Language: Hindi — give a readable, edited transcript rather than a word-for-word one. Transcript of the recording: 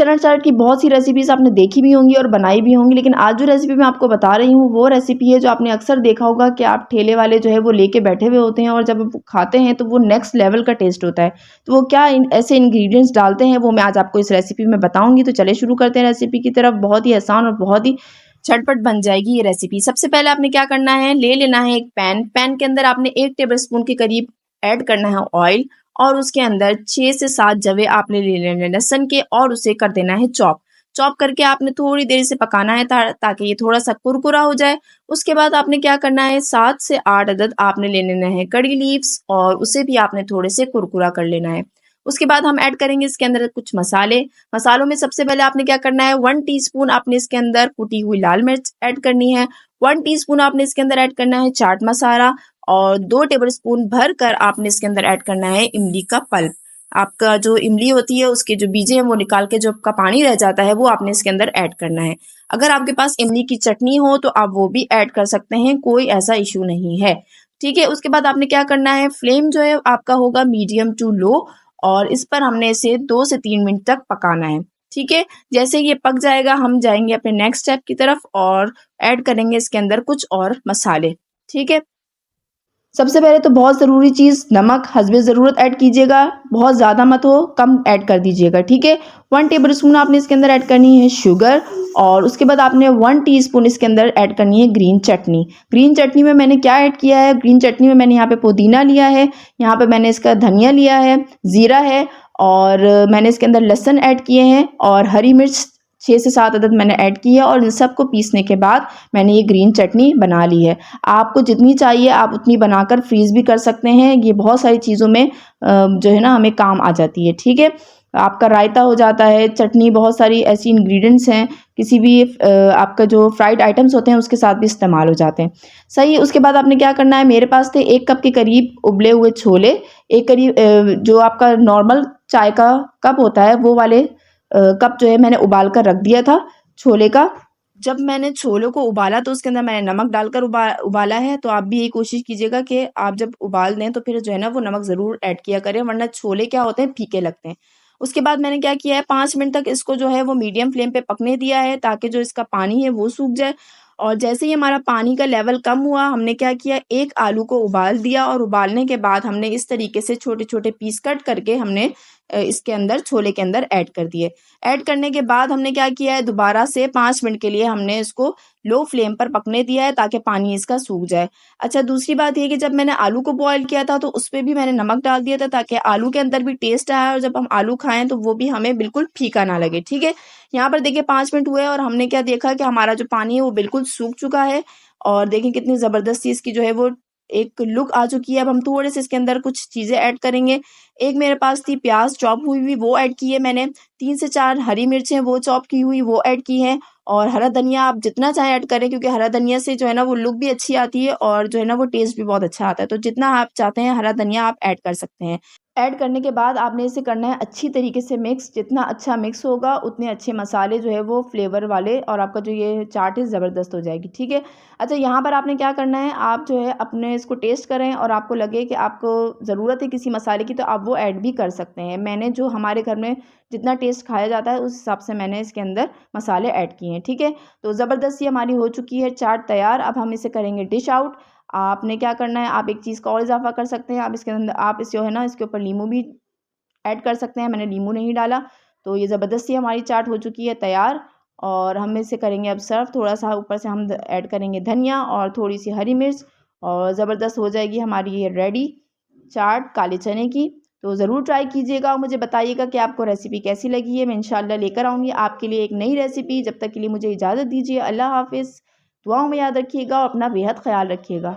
चना चाट की बहुत सी रेसिपीज़ आपने देखी भी होंगी और बनाई भी होंगी, लेकिन आज जो रेसिपी मैं आपको बता रही हूँ वो रेसिपी है जो आपने अक्सर देखा होगा कि आप ठेले वाले जो है वो लेके बैठे हुए होते हैं और जब वो खाते हैं तो वो नेक्स्ट लेवल का टेस्ट होता है। तो वो क्या ऐसे इंग्रेडिएंट्स डालते हैं वो मैं आज आपको इस रेसिपी में बताऊंगी। तो चले शुरू करते हैं रेसिपी की तरफ। बहुत ही आसान और बहुत ही झटपट बन जाएगी ये रेसिपी। सबसे पहले आपने क्या करना है, ले लेना है एक पैन के अंदर आपने 1 टेबलस्पून के करीब ऐड करना है ऑयल, और उसके अंदर 6 से 7 जवे आपने ले लेने लहसुन के और उसे कर देना है चॉप करके आपने थोड़ी देर से पकाना है ताकि ये थोड़ा सा कुरकुरा हो जाए। उसके बाद आपने क्या करना है, 7 से 8 अदद आपने ले लेना है कड़ी लीव्स और उसे भी आपने थोड़े से कुरकुरा कर लेना है। उसके बाद हम ऐड करेंगे इसके अंदर कुछ मसालों में सबसे पहले आपने क्या करना है, 1 टीस्पून आपने इसके अंदर कुटी हुई लाल मिर्च ऐड करनी है, 1 टीस्पून आपने इसके अंदर ऐड करना है चाट मसाला, और 2 टेबलस्पून भर कर आपने इसके अंदर ऐड करना है इमली का पल्प। आपका जो इमली होती है उसके जो बीजे हैं वो निकाल के जो आपका पानी रह जाता है वो आपने इसके अंदर ऐड करना है। अगर आपके पास इमली की चटनी हो तो आप वो भी ऐड कर सकते हैं, कोई ऐसा इशू नहीं है। ठीक है, उसके बाद आपने क्या करना है, फ्लेम जो है आपका होगा मीडियम टू लो, और इस पर हमने इसे 2 से 3 मिनट तक पकाना है। ठीक है, जैसे ये पक जाएगा हम जाएंगे अपने नेक्स्ट स्टेप की तरफ और ऐड करेंगे इसके अंदर कुछ और मसाले। ठीक है, सबसे पहले तो बहुत ज़रूरी चीज़ नमक हस्बे ज़रूरत ऐड कीजिएगा, बहुत ज़्यादा मत हो, कम ऐड कर दीजिएगा। ठीक है, 1 टेबलस्पून आपने इसके अंदर ऐड करनी है शुगर, और उसके बाद आपने 1 टीस्पून इसके अंदर ऐड करनी है ग्रीन चटनी। ग्रीन चटनी में मैंने क्या ऐड किया है, ग्रीन चटनी में मैंने यहाँ पे पुदीना लिया है, यहाँ पे मैंने इसका धनिया लिया है, ज़ीरा है, और मैंने इसके अंदर लहसुन ऐड किए हैं, और हरी मिर्च 6 से 7 अदद मैंने ऐड की है, और इन सबको पीसने के बाद मैंने ये ग्रीन चटनी बना ली है। आपको जितनी चाहिए आप उतनी बनाकर फ्रीज़ भी कर सकते हैं। ये बहुत सारी चीज़ों में जो है ना हमें काम आ जाती है। ठीक है, आपका रायता हो जाता है, चटनी, बहुत सारी ऐसी इंग्रेडिएंट्स हैं, किसी भी आपका जो फ्राइड आइटम्स होते हैं उसके साथ भी इस्तेमाल हो जाते हैं। सही, उसके बाद आपने क्या करना है, मेरे पास थे 1 कप के करीब उबले हुए छोले, एक करीब जो आपका नॉर्मल चाय का कप होता है वो वाले कप जो है मैंने उबाल कर रख दिया था छोले का। जब मैंने छोलों को उबाला तो उसके अंदर मैंने नमक डालकर उबाला है, तो आप भी यही कोशिश कीजिएगा कि आप जब उबाल दें तो फिर जो है ना वो नमक ज़रूर ऐड किया करें, वरना छोले क्या होते हैं फीके लगते हैं। उसके बाद मैंने क्या किया है, 5 मिनट तक इसको जो है वो मीडियम फ्लेम पे पकने दिया है ताकि जो इसका पानी है वो सूख जाए। और जैसे ही हमारा पानी का लेवल कम हुआ हमने क्या किया, एक आलू को उबाल दिया, और उबालने के बाद हमने इस तरीके से छोटे छोटे पीस कट करके हमने इसके अंदर छोले के अंदर ऐड कर दिए। ऐड करने के बाद हमने क्या किया है, दोबारा से 5 मिनट के लिए हमने इसको लो फ्लेम पर पकने दिया है ताकि पानी इसका सूख जाए। अच्छा, दूसरी बात ये कि जब मैंने आलू को बॉयल किया था तो उसपे भी मैंने नमक डाल दिया था ताकि आलू के अंदर भी टेस्ट आए और जब हम आलू खाएं तो वो भी हमें बिल्कुल फीका ना लगे। ठीक है, यहाँ पर देखिए 5 मिनट हुए और हमने क्या देखा कि हमारा जो पानी है वो बिल्कुल सूख चुका है, और देखिए कितनी ज़बरदस्ती इसकी जो है वो एक लुक आ चुकी है। अब हम थोड़े से इसके अंदर कुछ चीज़ें ऐड करेंगे। एक मेरे पास थी प्याज चॉप हुई हुई, वो ऐड की है मैंने, 3 से 4 हरी मिर्चें वो चॉप की हुई वो ऐड की हैं, और हरा धनिया आप जितना चाहें ऐड करें क्योंकि हरा धनिया से जो है ना वो लुक भी अच्छी आती है और जो है ना वो टेस्ट भी बहुत अच्छा आता है। तो जितना आप चाहते हैं हरा धनिया आप ऐड कर सकते हैं। ऐड करने के बाद आपने इसे करना है अच्छी तरीके से मिक्स। जितना अच्छा मिक्स होगा उतने अच्छे मसाले जो है वो फ्लेवर वाले, और आपका जो ये चाट है ज़बरदस्त हो जाएगी। ठीक है, अच्छा यहाँ पर आपने क्या करना है, आप जो है अपने इसको टेस्ट करें और आपको लगे कि आपको ज़रूरत है किसी मसाले की तो आप वो ऐड भी कर सकते हैं। मैंने जो हमारे घर में जितना टेस्ट खाया जाता है उस हिसाब से मैंने इसके अंदर मसाले ऐड किए हैं। ठीक है, तो ज़बरदस्त ये हमारी हो चुकी है चाट तैयार। अब हम इसे करेंगे डिश आउट। आपने क्या करना है, आप एक चीज़ का और इजाफा कर सकते हैं, आप इसके अंदर आप इस जो है ना इसके ऊपर नींबू भी ऐड कर सकते हैं। मैंने नींबू नहीं डाला। तो ये ज़बरदस्ती हमारी चाट हो चुकी है तैयार, और हम इसे करेंगे अब सर्व। थोड़ा सा ऊपर से हम ऐड करेंगे धनिया और थोड़ी सी हरी मिर्च, और ज़बरदस्त हो जाएगी हमारी ये रेडी चाट काले चने की। तो ज़रूर ट्राई कीजिएगा और मुझे बताइएगा कि आपको रेसिपी कैसी लगी है। मैं इंशाल्लाह लेकर आऊँगी आपके लिए एक नई रेसिपी। जब तक के लिए मुझे इजाज़त दीजिए। अल्लाह हाफ़िज़। दुआओं में याद रखिएगा और अपना बेहद ख्याल रखिएगा।